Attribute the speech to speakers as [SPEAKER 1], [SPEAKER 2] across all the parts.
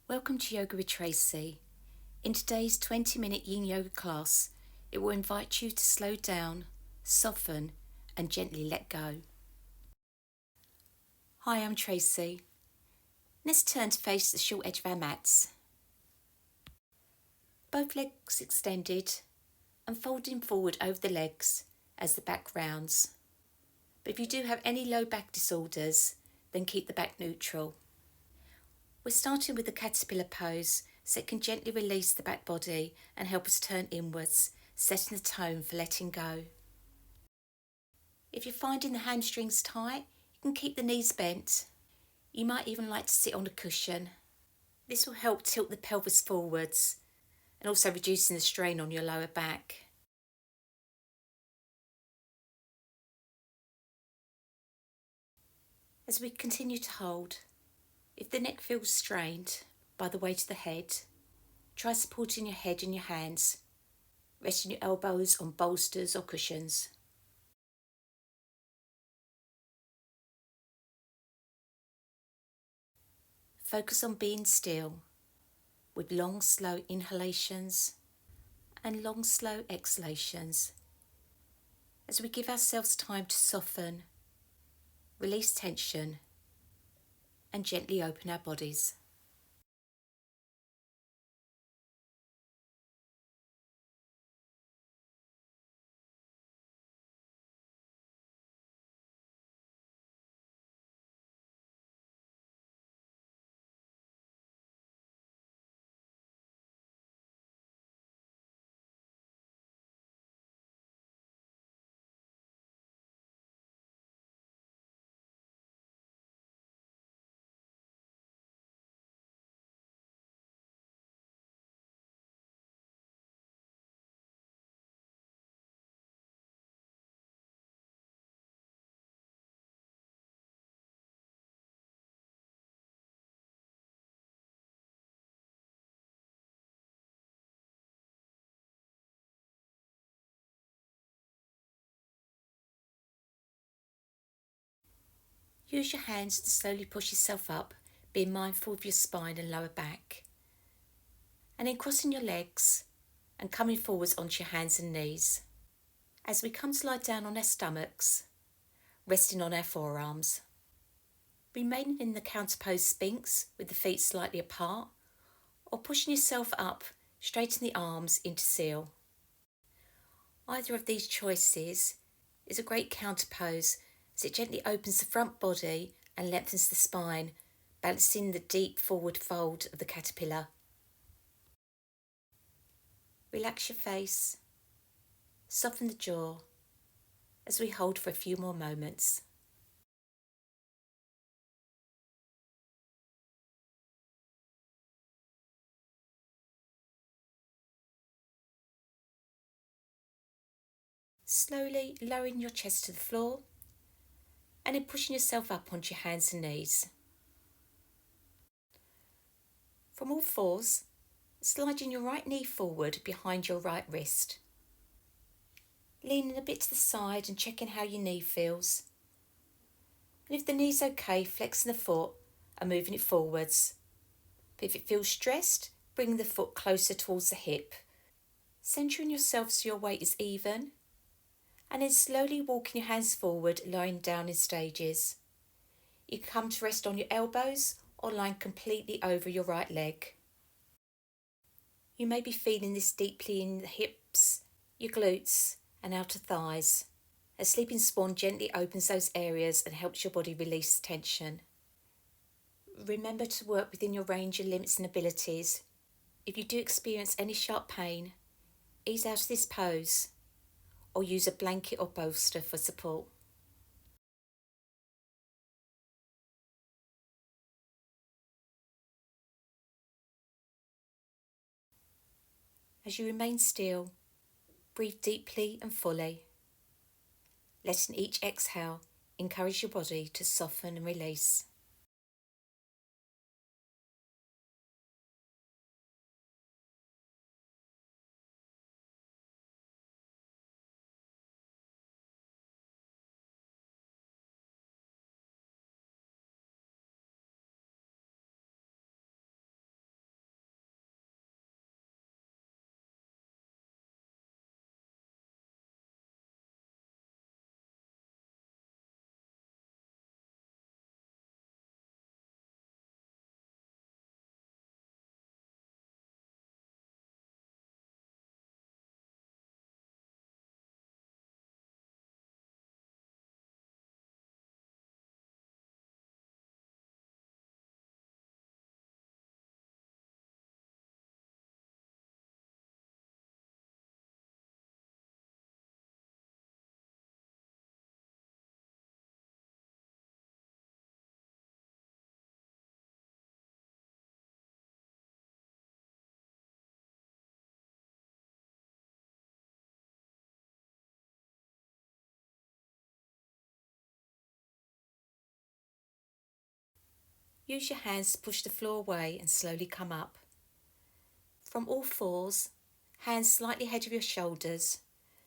[SPEAKER 1] Welcome to Yoga with Tracy. In today's 20-minute yin yoga class, it will invite you to slow down, soften, and gently let go. Hi, I'm Tracy. Let's turn to face the short edge of our mats. Both legs extended and folding forward over the legs as the back rounds. But if you do have any low back disorders, then keep the back neutral. We're starting with the caterpillar pose, so it can gently release the back body and help us turn inwards, setting the tone for letting go. If you're finding the hamstrings tight, you can keep the knees bent. You might even like to sit on a cushion. This will help tilt the pelvis forwards and also reducing the strain on your lower back. As we continue to hold, if the neck feels strained by the weight of the head, try supporting your head in your hands, resting your elbows on bolsters or cushions. Focus on being still with long, slow inhalations and long, slow exhalations as we give ourselves time to soften, release tension, and gently open our bodies. Use your hands to slowly push yourself up, being mindful of your spine and lower back. And then crossing your legs and coming forwards onto your hands and knees. As we come to lie down on our stomachs, resting on our forearms. Remaining in the counterpose Sphinx with the feet slightly apart, or pushing yourself up, straighten the arms into seal. Either of these choices is a great counterpose as it gently opens the front body and lengthens the spine, balancing the deep forward fold of the caterpillar. Relax your face, soften the jaw as we hold for a few more moments. Slowly lowering your chest to the floor and then pushing yourself up onto your hands and knees. From all fours, sliding your right knee forward behind your right wrist. Leaning a bit to the side and checking how your knee feels. And if the knee's okay, flexing the foot and moving it forwards. But if it feels stressed, bring the foot closer towards the hip. Centering yourself so your weight is even. And then slowly walking your hands forward, lying down in stages. You can come to rest on your elbows or lying completely over your right leg. You may be feeling this deeply in the hips, your glutes and outer thighs. A sleeping swan gently opens those areas and helps your body release tension. Remember to work within your range of limits and abilities. If you do experience any sharp pain, ease out of this pose or use a blanket or bolster for support. As you remain still, breathe deeply and fully. Letting each exhale encourage your body to soften and release. Use your hands to push the floor away and slowly come up. From all fours, hands slightly ahead of your shoulders,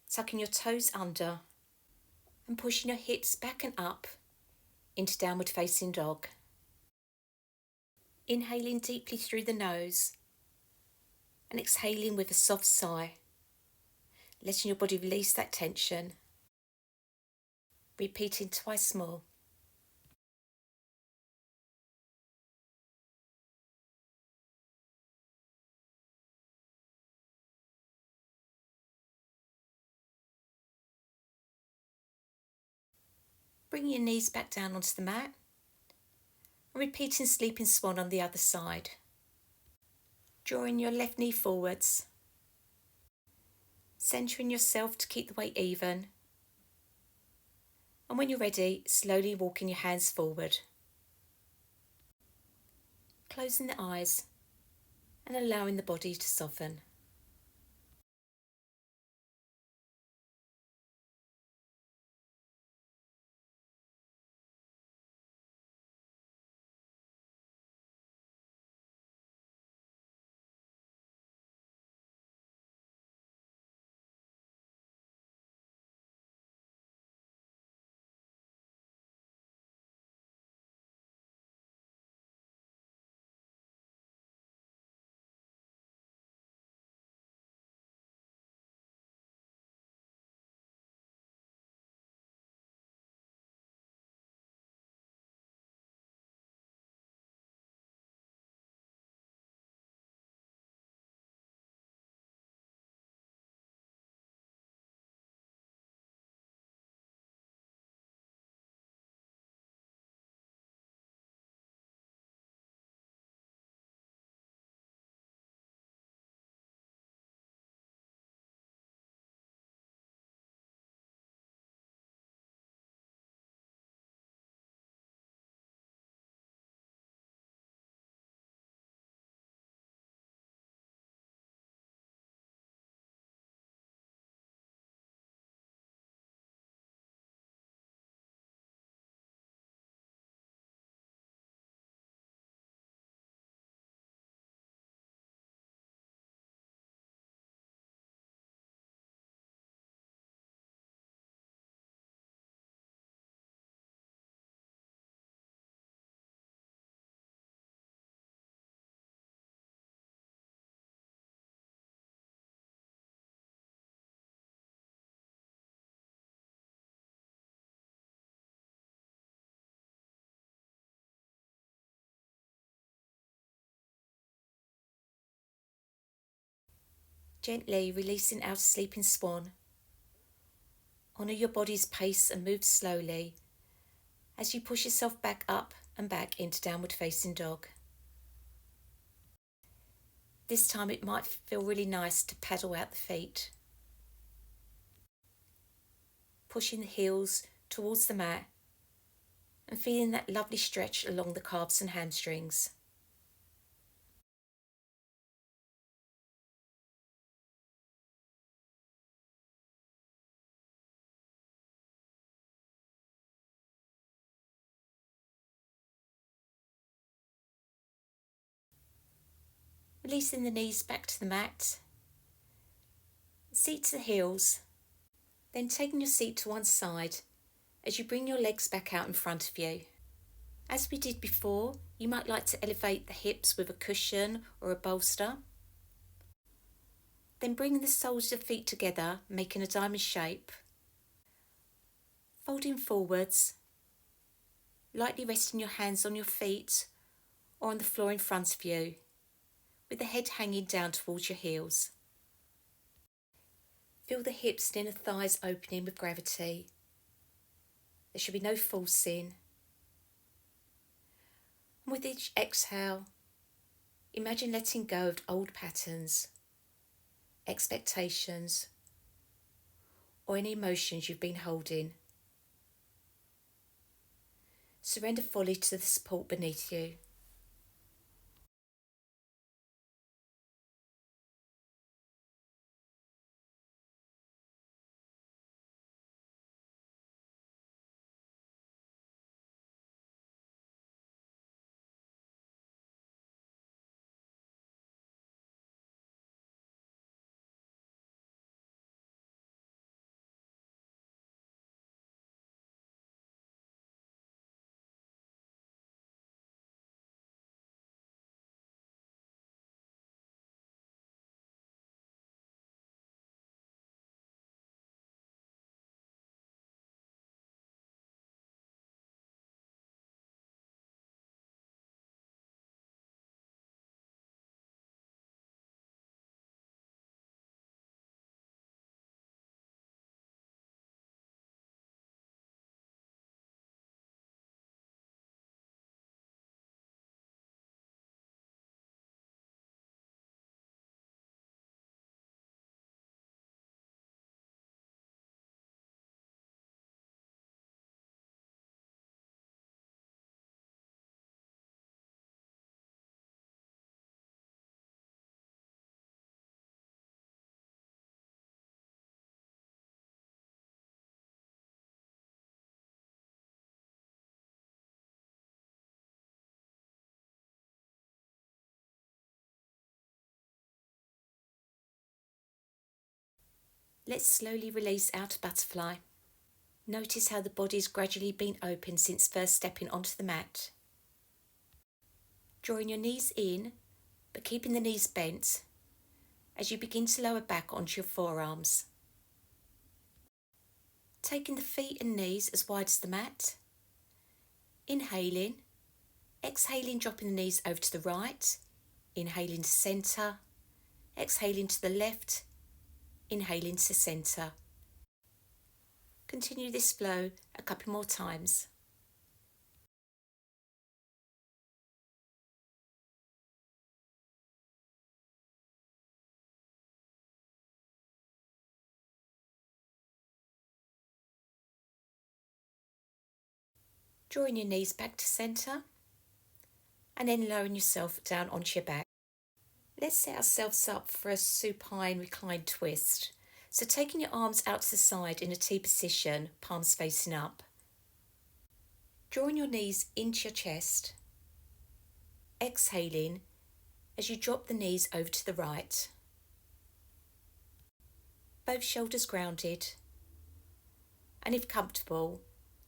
[SPEAKER 1] tucking your toes under and pushing your hips back and up into downward facing dog. Inhaling deeply through the nose and exhaling with a soft sigh, letting your body release that tension. Repeating twice more. Bring your knees back down onto the mat and repeating sleeping swan on the other side. Drawing your left knee forwards, centering yourself to keep the weight even, and when you're ready, slowly walking your hands forward. Closing the eyes and allowing the body to soften. Gently releasing out sleeping swan. Honour your body's pace and move slowly as you push yourself back up and back into downward facing dog. This time it might feel really nice to paddle out the feet, pushing the heels towards the mat and feeling that lovely stretch along the calves and hamstrings. Releasing the knees back to the mat, seat to the heels, then taking your seat to one side as you bring your legs back out in front of you. As we did before, you might like to elevate the hips with a cushion or a bolster. Then bring the soles of the feet together, making a diamond shape. Folding forwards, lightly resting your hands on your feet or on the floor in front of you, with the head hanging down towards your heels. Feel the hips and inner thighs opening with gravity. There should be no forcing. And with each exhale, imagine letting go of old patterns, expectations, or any emotions you've been holding. Surrender fully to the support beneath you. Let's slowly release out of butterfly. Notice how the body's gradually been opened since first stepping onto the mat. Drawing your knees in, but keeping the knees bent as you begin to lower back onto your forearms. Taking the feet and knees as wide as the mat. Inhaling, exhaling, dropping the knees over to the right, inhaling to centre, exhaling to the left, inhaling to centre. Continue this flow a couple more times. Drawing your knees back to centre and then lowering yourself down onto your back. Let's set ourselves up for a supine reclined twist. So taking your arms out to the side in a T position, palms facing up. Drawing your knees into your chest. Exhaling as you drop the knees over to the right. Both shoulders grounded. And if comfortable,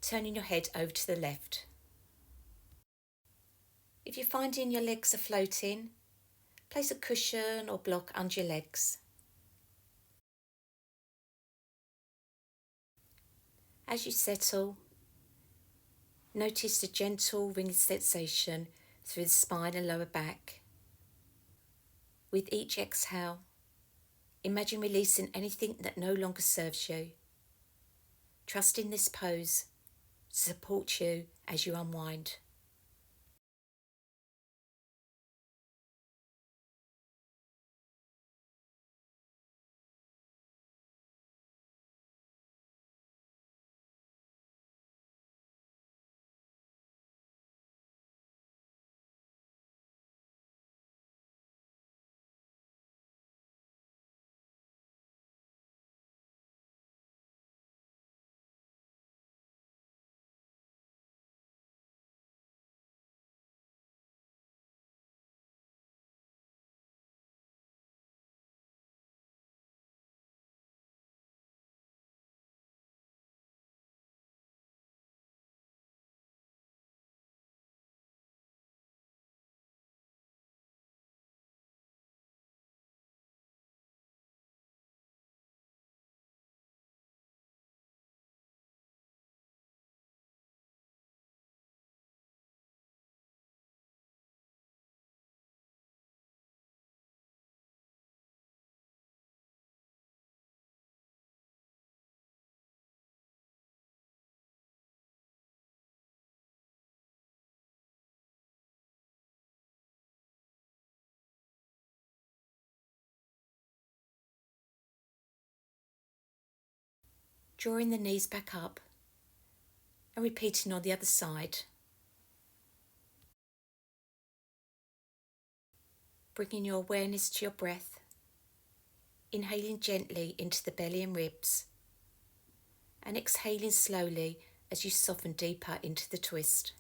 [SPEAKER 1] turning your head over to the left. If you're finding your legs are floating, place a cushion or block under your legs. As you settle, notice the gentle ringing sensation through the spine and lower back. With each exhale, imagine releasing anything that no longer serves you. Trusting this pose to support you as you unwind. Drawing the knees back up and repeating on the other side. Bringing your awareness to your breath, inhaling gently into the belly and ribs, and exhaling slowly as you soften deeper into the twist.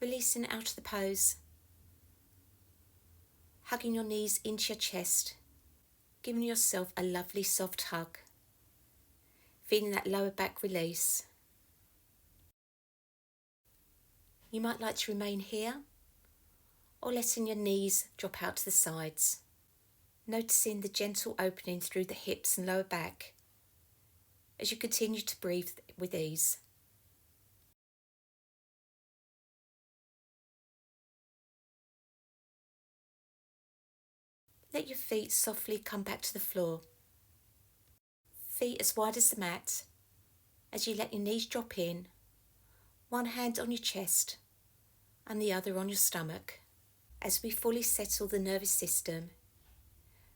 [SPEAKER 1] Releasing out of the pose, hugging your knees into your chest, giving yourself a lovely soft hug, feeling that lower back release. You might like to remain here, or letting your knees drop out to the sides, noticing the gentle opening through the hips and lower back as you continue to breathe with ease. Let your feet softly come back to the floor, feet as wide as the mat, as you let your knees drop in, one hand on your chest and the other on your stomach, as we fully settle the nervous system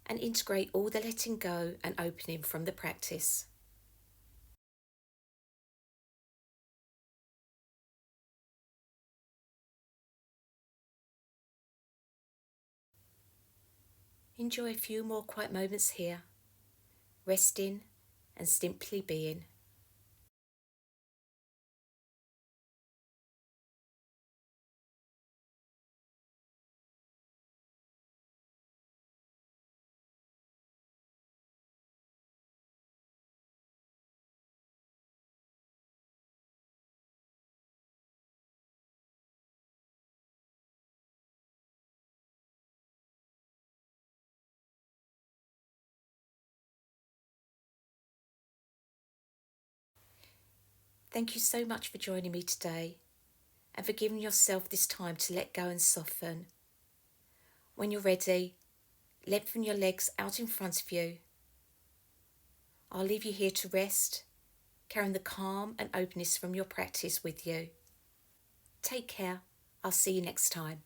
[SPEAKER 1] and integrate all the letting go and opening from the practice. Enjoy a few more quiet moments here, resting and simply being. Thank you so much for joining me today and for giving yourself this time to let go and soften. When you're ready, lengthen your legs out in front of you. I'll leave you here to rest, carrying the calm and openness from your practice with you. Take care. I'll see you next time.